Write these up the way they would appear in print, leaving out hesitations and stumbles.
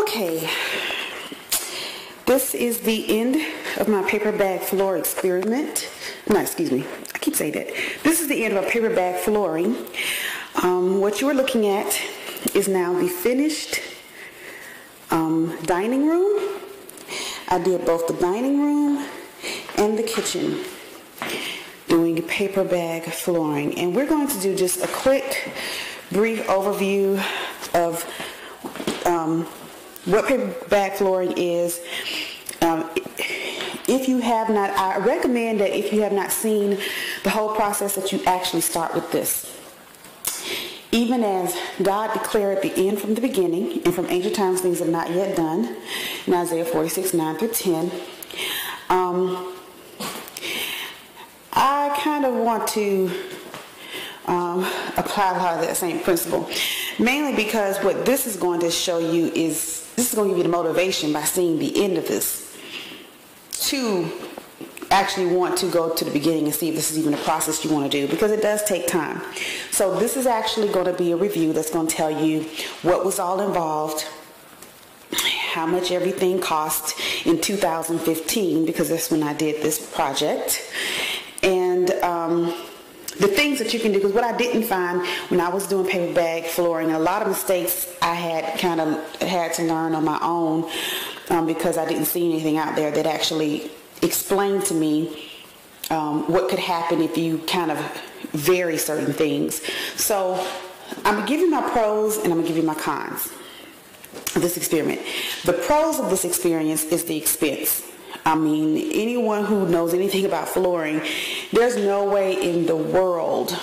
Okay, this is the end of my paper bag floor experiment. No, excuse me, I keep saying that. This is the end of a paper bag flooring. What you are looking at is now the finished dining room. I did both the dining room and the kitchen doing paper bag flooring. And we're going to do just a quick, brief overview of what paper bag flooring is. If you have not, I recommend that if you have not seen the whole process, that you actually start with this. Even as God declared the end from the beginning, and from ancient times things are not yet done, in Isaiah 46, 9 through 10, I kind of want to apply a lot of that same principle. Mainly because what this is going to show you is, this is going to give you the motivation by seeing the end of this to actually want to go to the beginning and see if this is even a process you want to do, because it does take time. So this is actually going to be a review that's going to tell you what was all involved, how much everything cost in 2015, because that's when I did this project, and the things that you can do. Because what I didn't find when I was doing paper bag flooring, a lot of mistakes I had kind of had to learn on my own, because I didn't see anything out there that actually explained to me what could happen if you kind of vary certain things. So I'm going to give you my pros and I'm going to give you my cons of this experiment. The pros of this experience is the expense. I mean, anyone who knows anything about flooring, there's no way in the world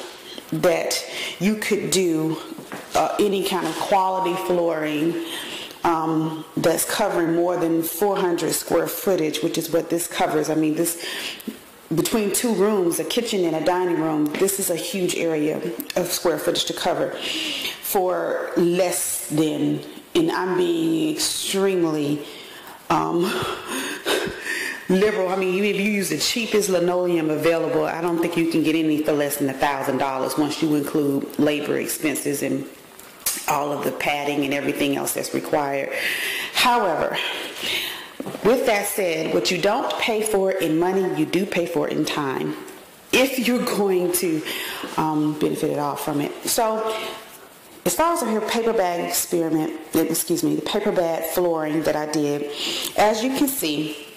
that you could do any kind of quality flooring that's covering more than 400 square footage, which is what this covers. I mean, this, between two rooms, a kitchen and a dining room, this is a huge area of square footage to cover for less than, and I'm being extremely liberal. I mean, if you use the cheapest linoleum available, I don't think you can get any for less than $1,000 once you include labor expenses and all of the padding and everything else that's required. However, with that said, what you don't pay for in money, you do pay for in time, if you're going to benefit at all from it. So as far as the paper bag experiment, the paper bag flooring that I did, as you can see,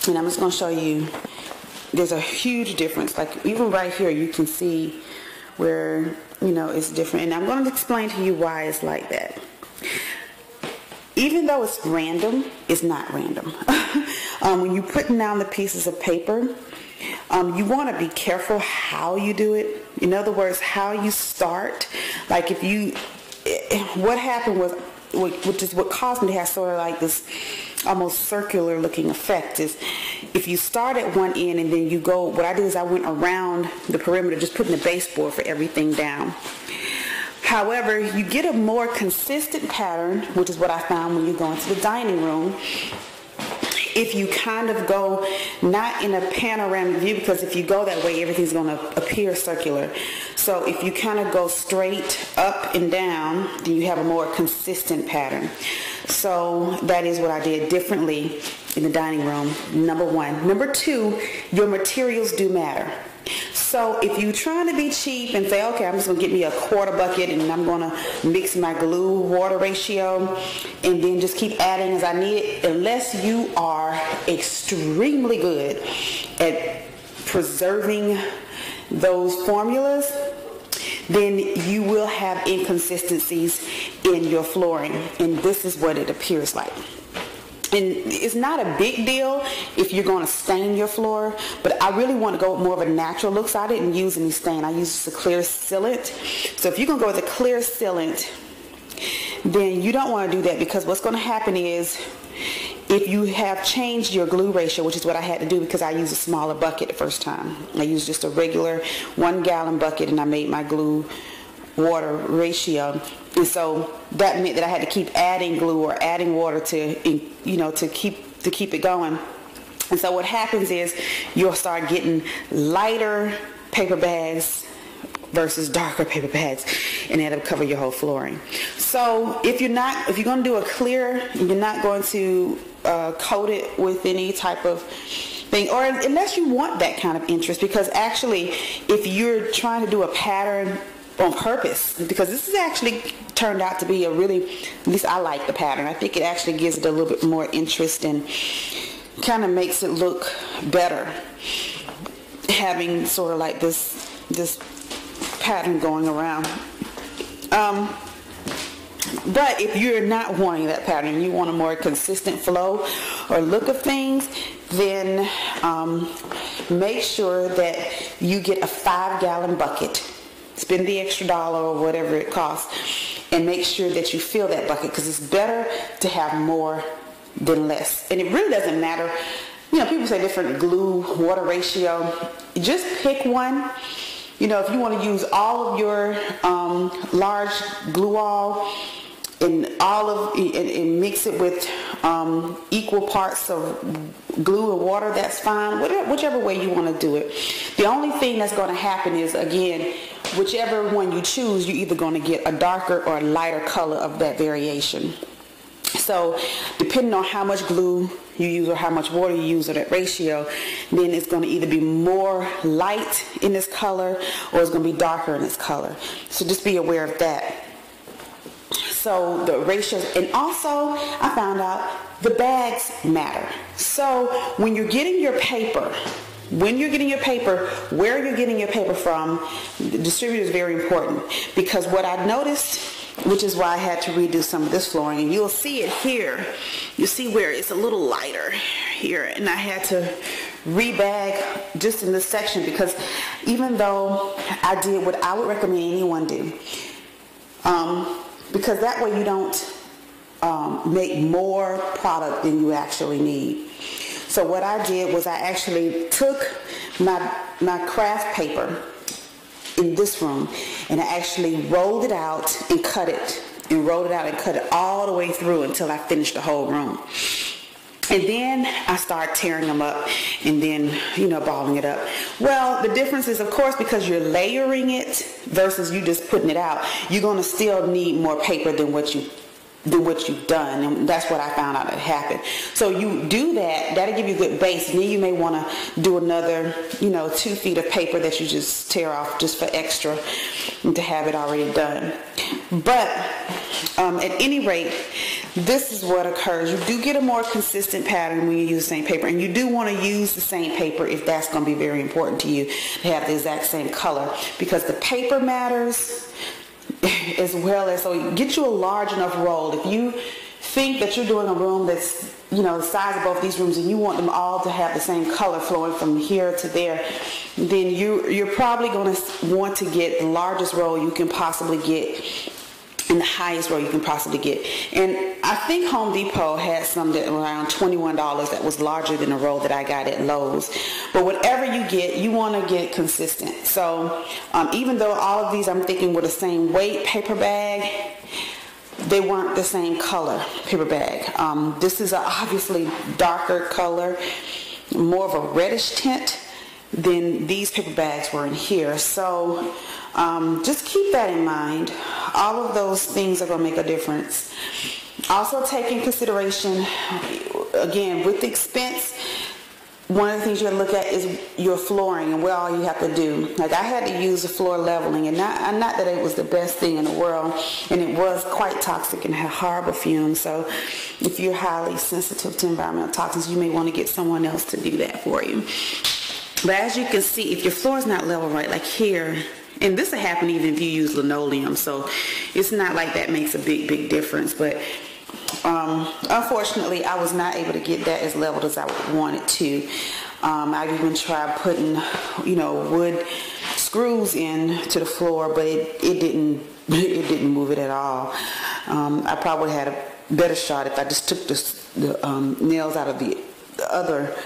and I'm just going to show you, there's a huge difference. Like even right here, you can see where, you know, it's different. And I'm going to explain to you why it's like that. Even though it's random, it's not random. When you're putting down the pieces of paper, you want to be careful how you do it. In other words, how you start. Like if you, what happened was, which is what caused me to have sort of like this almost circular looking effect, is if you start at one end and then you go, what I did is I went around the perimeter, just putting the baseboard for everything down. However, you get a more consistent pattern, which is what I found when you go into the dining room, if you kind of go not in a panoramic view, because if you go that way, everything's going to appear circular. So if you kind of go straight up and down, then you have a more consistent pattern. So that is what I did differently in the dining room, number one. Number two, your materials do matter. So if you're trying to be cheap and say, okay, I'm just going to get me a quarter bucket and I'm going to mix my glue water ratio and then just keep adding as I need it, unless you are extremely good at preserving those formulas, then you will have inconsistencies in your flooring. And this is what it appears like. And it's not a big deal if you're going to stain your floor, but I really want to go with more of a natural look, so I didn't use any stain. I used a clear sealant. So if you're going to go with a clear sealant, then you don't want to do that, because what's going to happen is if you have changed your glue ratio, which is what I had to do because I used a smaller bucket the first time. I used just a regular 1 gallon bucket and I made my glue water ratio. And so that meant that I had to keep adding glue or adding water to, you know, to keep it going. And so what happens is you'll start getting lighter paper bags versus darker paper bags, and that'll cover your whole flooring. So if you're going to do a clear, you're not going to coat it with any type of thing, or unless you want that kind of interest, because actually if you're trying to do a pattern on purpose, because this has actually turned out to be a really, at least I like the pattern. I think it actually gives it a little bit more interest and kind of makes it look better, having sort of like this pattern going around. But if you're not wanting that pattern, you want a more consistent flow or look of things, then make sure that you get a 5-gallon bucket. Spend the extra $1 or whatever it costs, and make sure that you fill that bucket, because it's better to have more than less. And it really doesn't matter. You know, people say different glue water ratio. Just pick one. You know, if you want to use all of your large glue all and and mix it with equal parts of glue and water, that's fine. Whichever way you want to do it. The only thing that's going to happen is, again, whichever one you choose, you're either going to get a darker or a lighter color of that variation. So depending on how much glue you use or how much water you use, or that ratio, then it's going to either be more light in this color or it's going to be darker in this color. So just be aware of that. So the ratios, and also I found out the bags matter. So when you're getting your paper, where you're getting your paper from, the distributor is very important, because what I noticed, which is why I had to redo some of this flooring, and you'll see it here. You see where it's a little lighter here, and I had to rebag just in this section, because even though I did what I would recommend anyone do, because that way you don't make more product than you actually need. So what I did was I actually took my craft paper in this room, and I actually rolled it out and cut it, and rolled it out and cut it all the way through until I finished the whole room. And then I started tearing them up and then, balling it up. Well, the difference is, of course, because you're layering it versus you just putting it out, you're going to still need more paper than what you've done, and that's what I found out that happened. So you do that, that'll give you a good base, and then you may want to do another 2 feet of paper that you just tear off just for extra, and to have it already done. But at any rate, this is what occurs. You do get a more consistent pattern when you use the same paper, and you do want to use the same paper if that's going to be very important to you, to have the exact same color, because the paper matters, as well as, so get you a large enough roll. If you think that you're doing a room that's the size of both these rooms, and you want them all to have the same color flowing from here to there, then you're probably going to want to get the largest roll you can possibly get and the highest roll you can possibly get. And I think Home Depot had some that were around $21 that was larger than the roll that I got at Lowe's. But whatever you get, you want to get consistent. So even though all of these I'm thinking were the same weight paper bag, they weren't the same color paper bag. This is a obviously darker color, more of a reddish tint than these paper bags were in here. So just keep that in mind. All of those things are going to make a difference. Also take in consideration, again, with the expense, one of the things you got to look at is your flooring and what all you have to do. Like, I had to use the floor leveling, and not that it was the best thing in the world, and it was quite toxic and had horrible fumes. So if you're highly sensitive to environmental toxins, you may want to get someone else to do that for you. But as you can see, if your floor is not level right, like here, and this will happen even if you use linoleum, so it's not like that makes a big difference. But unfortunately, I was not able to get that as leveled as I wanted to. I even tried putting, wood screws in to the floor, but it didn't move it at all. I probably had a better shot if I just took the nails out of the other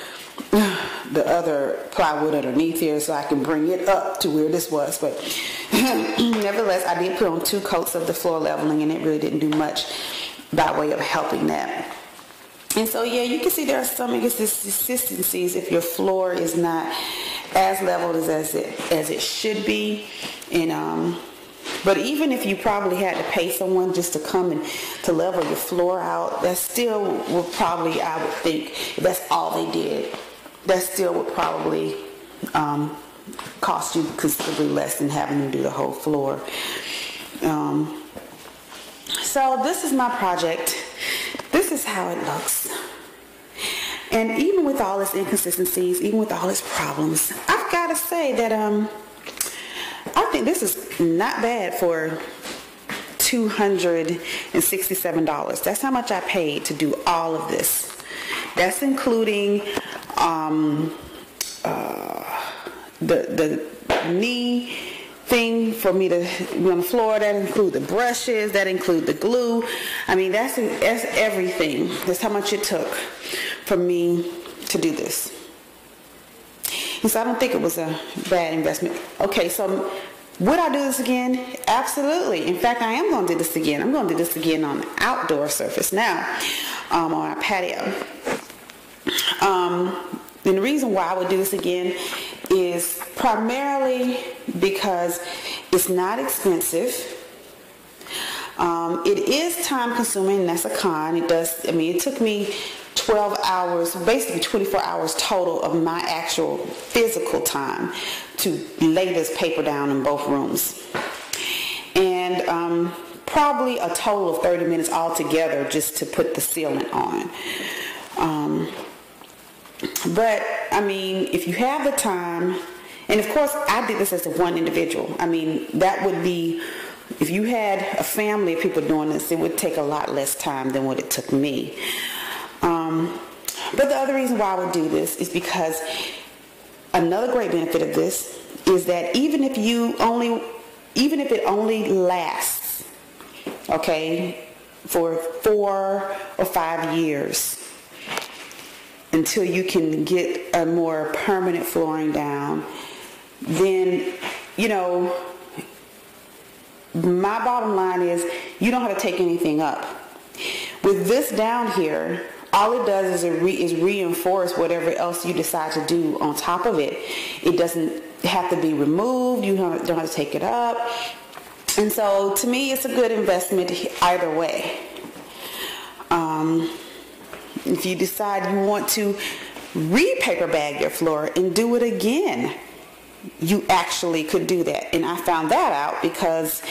plywood underneath here, so I can bring it up to where this was. But nevertheless, I did put on 2 coats of the floor leveling, and it really didn't do much by way of helping that. And so, yeah, you can see there are some inconsistencies if your floor is not as leveled as it should be. And but even if you probably had to pay someone just to come and to level your floor out, that still would probably, I would think, if that's all they did, that still would probably cost you considerably less than having them do the whole floor. So this is my project. This is how it looks. And even with all its inconsistencies, even with all its problems, I've got to say that I think this is not bad for $267. That's how much I paid to do all of this. That's including the knee thing for me to be on the floor. That includes the brushes, that includes the glue. I mean, that's everything. That's how much it took for me to do this. And so I don't think it was a bad investment. Okay, so would I do this again? Absolutely. In fact, I am going to do this again. I'm going to do this again on an outdoor surface now, on our patio. And the reason why I would do this again is primarily because it's not expensive. It is time consuming, and that's a con. It took me 12 hours, basically 24 hours total of my actual physical time to lay this paper down in both rooms. And probably a total of 30 minutes altogether just to put the sealant on. But I mean, if you have the time, and of course I did this as a one individual. I mean, that would be, if you had a family of people doing this, it would take a lot less time than what it took me. But the other reason why I would do this is because another great benefit of this is that even if it only lasts, okay, for 4 or 5 years until you can get a more permanent flooring down, then, you know, my bottom line is you don't have to take anything up. With this down here, all it does is reinforce whatever else you decide to do on top of it. It doesn't have to be removed. You don't have to take it up. And so to me, it's a good investment either way. If you decide you want to re-paperbag your floor and do it again, you actually could do that. And I found that out because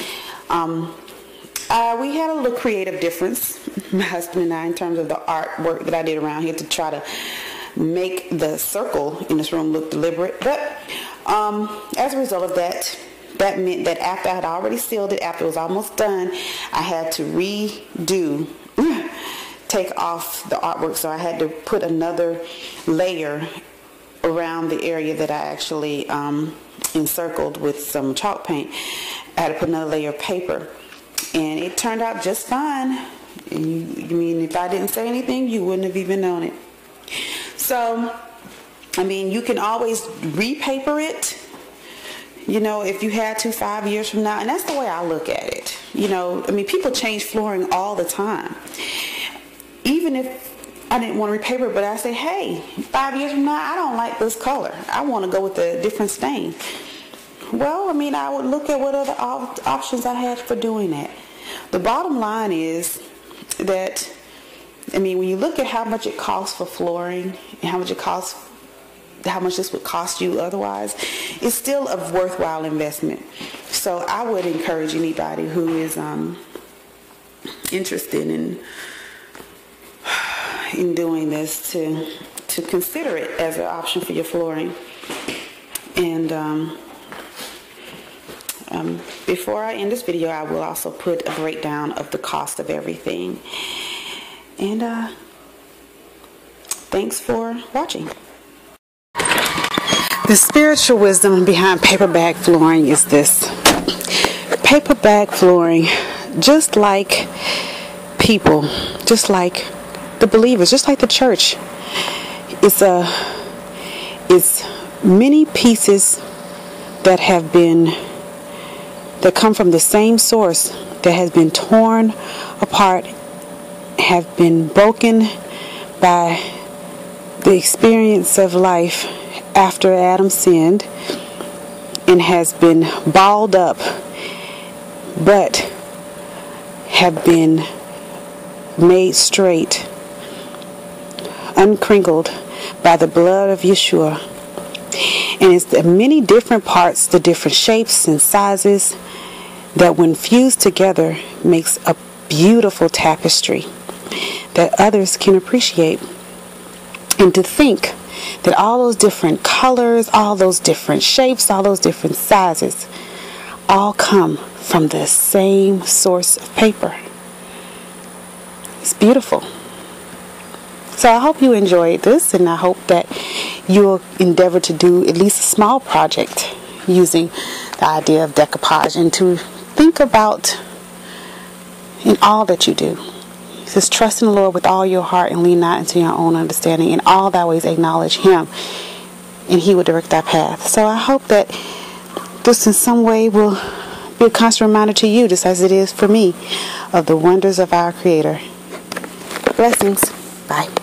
we had a little creative difference, my husband and I, in terms of the artwork that I did around here to try to make the circle in this room look deliberate. But as a result of that, that meant that after I had already sealed it, after it was almost done, I had to take off the artwork. So I had to put another layer around the area that I actually encircled with some chalk paint. I had to put another layer of paper. And it turned out just fine. And you mean if I didn't say anything, you wouldn't have even known it. So, I mean, you can always repaper it, you know, if you had to 5 years from now. And that's the way I look at it. You know, I mean, people change flooring all the time. Even if I didn't want to repaper it, but I say, hey, 5 years from now, I don't like this color. I want to go with a different stain. Well, I mean, I would look at what other options I had for doing that. The bottom line is that, I mean, when you look at how much it costs for flooring and how much this would cost you otherwise, it's still a worthwhile investment. So I would encourage anybody who is interested in doing this to consider it as an option for your flooring. And before I end this video, I will also put a breakdown of the cost of everything. And thanks for watching. The spiritual wisdom behind paperbag flooring is this. Paperbag flooring, just like people, just like the believers, just like the church, it's many pieces that come from the same source, that has been torn apart, have been broken by the experience of life after Adam sinned, and has been balled up, but have been made straight, uncrinkled by the blood of Yeshua. And it's the many different parts, the different shapes and sizes that when fused together makes a beautiful tapestry that others can appreciate. And to think that all those different colors, all those different shapes, all those different sizes all come from the same source of paper. It's beautiful. So I hope you enjoyed this, and I hope that you'll endeavor to do at least a small project using the idea of decoupage, and to think about in all that you do. Just trust in the Lord with all your heart and lean not into your own understanding. In all thy ways acknowledge Him, and He will direct thy path. So I hope that this in some way will be a constant reminder to you, just as it is for me, of the wonders of our Creator. Blessings. Bye.